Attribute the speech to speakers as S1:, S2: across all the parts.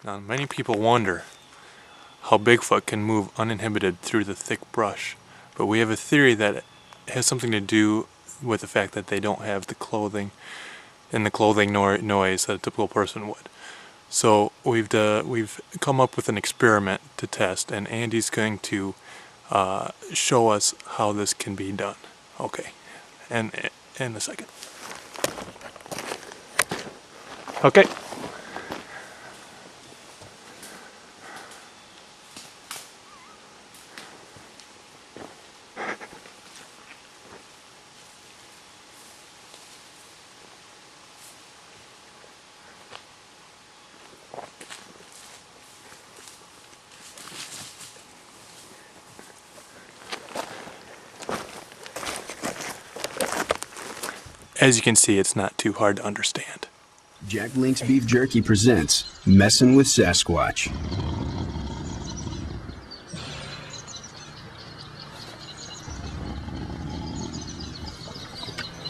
S1: Now, many people wonder how Bigfoot can move uninhibited through the thick brush, but we have a theory that it has something to do with the fact that they don't have the clothing and the clothing noise that a typical person would. So we've come up with an experiment to test, and Andy's going to show us how this can be done. Okay, and in a second. Okay. As you can see, it's not too hard to understand.
S2: Jack Link's Beef Jerky presents Messin' with Sasquatch.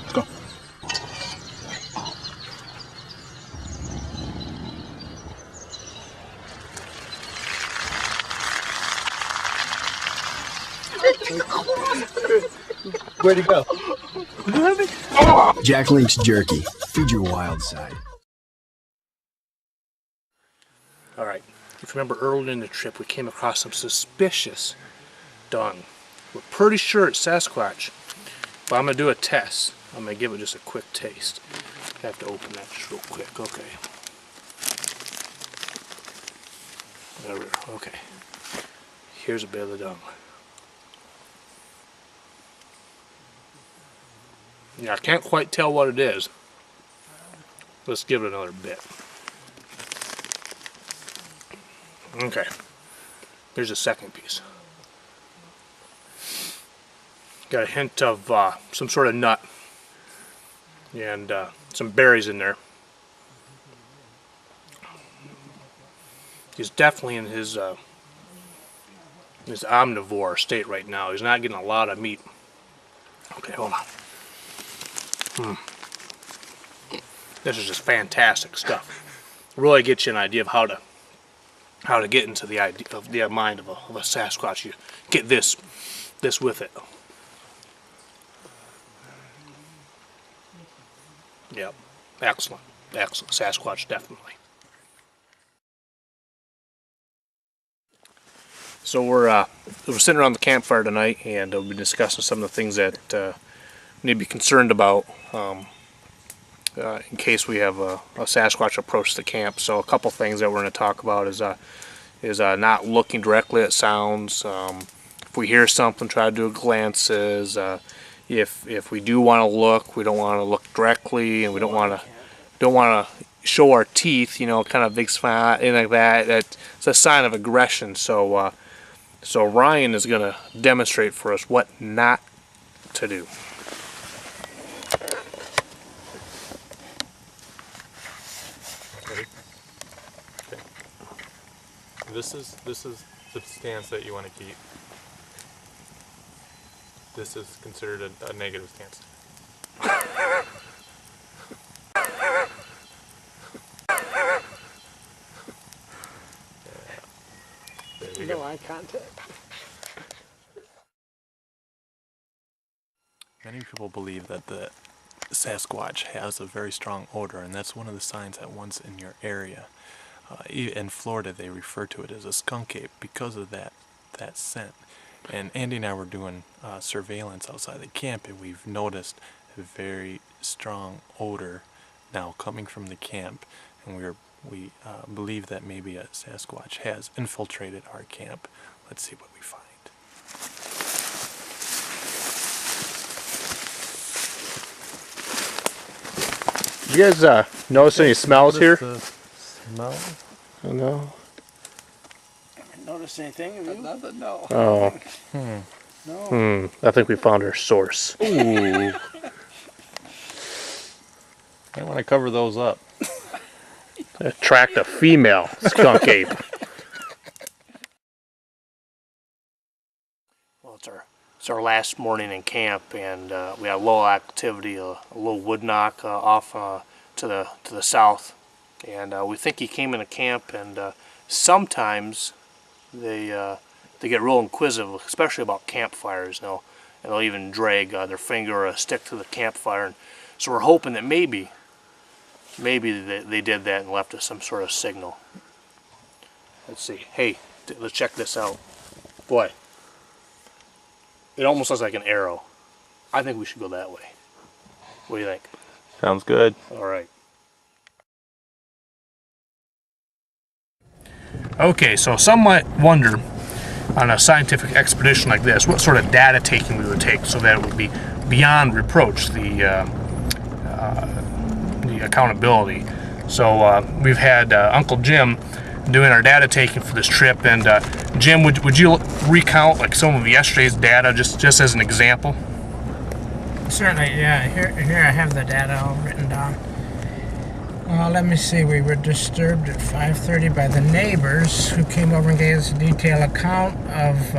S2: Let's go.
S3: Where'd he go?
S2: Jack Link's Jerky. Feed your wild side.
S3: Alright, if you remember earlier in the trip we came across some suspicious dung. We're pretty sure it's Sasquatch, but I'm going to do a test. I'm going to give it just a quick taste. I have to open that just real quick. Okay. There we go. Okay. Here's a bit of the dung. Yeah, I can't quite tell what it is. Let's give it another bit. Okay. Here's the second piece. Got a hint of some sort of nut and some berries in there. He's definitely in his omnivore state right now. He's not getting a lot of meat. Okay, hold on. This is just fantastic stuff. Really gets you an idea of how to get into the idea of the mind of a Sasquatch. You get this with it. Yep, excellent, Sasquatch definitely. So we're sitting around the campfire tonight, and we'll be discussing some of the things that need to be concerned about in case we have a Sasquatch approach the camp. So a couple things that we're going to talk about is not looking directly at sounds. If we hear something, try to do glances. If we do want to look, we don't want to look directly, and we don't want to show our teeth. You know, kind of big smile, anything like that. That's a sign of aggression. So Ryan is going to demonstrate for us what not to do.
S1: This is the stance that you want to keep. This is considered a negative stance. There you go.
S4: No eye contact.
S1: Many people believe that the Sasquatch has a very strong odor, and that's one of the signs that one's in your area. In Florida, they refer to it as a skunk ape because of that scent. And Andy and I were doing surveillance outside the camp, and we've noticed a very strong odor now coming from the camp, and we believe that maybe a Sasquatch has infiltrated our camp. Let's see what we find.
S3: You guys notice any smells here?
S1: Smell?
S3: No.
S4: Haven't noticed anything, have you?
S5: Nothing, no.
S3: Oh.
S4: No.
S3: I think we found our source.
S1: Ooh. I want to cover those up.
S3: Attract a female skunk ape. Well, it's our last morning in camp, and we had low activity, a little wood knock off to the south And we think he came in a camp, and sometimes they get real inquisitive, especially about campfires now, and they'll even drag their finger or a stick to the campfire. And so we're hoping that maybe they did that and left us some sort of signal. Let's see. Hey, let's check this out. Boy, it almost looks like an arrow. I think we should go that way. What do you think?
S1: Sounds good.
S3: All right. Okay, so some might wonder on a scientific expedition like this what sort of data taking we would take so that it would be beyond reproach, the accountability. So we've had Uncle Jim doing our data taking for this trip, and Jim, would you recount like some of yesterday's data just as an example?
S4: Certainly, yeah. Here I have the data all written down. Let me see. We were disturbed at 5:30 by the neighbors who came over and gave us a detailed account of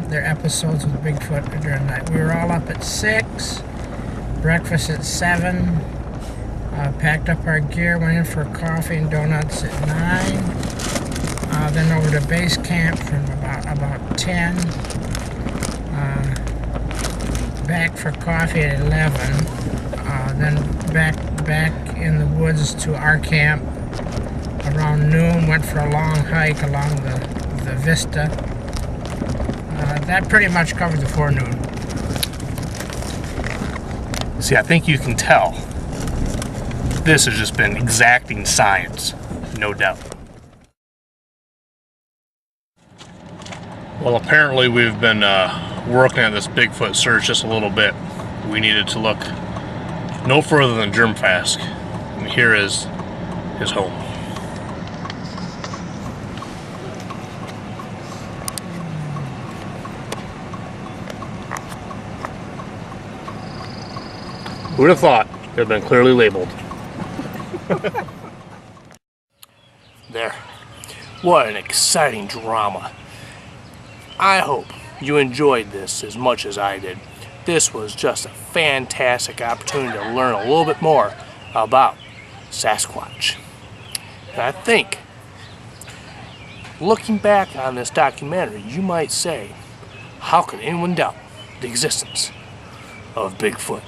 S4: their episodes with Bigfoot during the night. We were all up at 6, breakfast at 7, packed up our gear, went in for coffee and donuts at 9, then over to base camp from about 10, back for coffee at 11, then back in the woods to our camp around noon, went for a long hike along the vista. That pretty much covered the forenoon.
S3: See, I think you can tell this has just been exacting science, no doubt. Well, apparently we've been working at this Bigfoot search just a little bit. We needed to look no further than Germfast, and here is his home. Who would have thought it had been clearly labeled? There. What an exciting drama. I hope you enjoyed this as much as I did. This was just a fantastic opportunity to learn a little bit more about Sasquatch. And I think, looking back on this documentary, you might say, how could anyone doubt the existence of Bigfoot?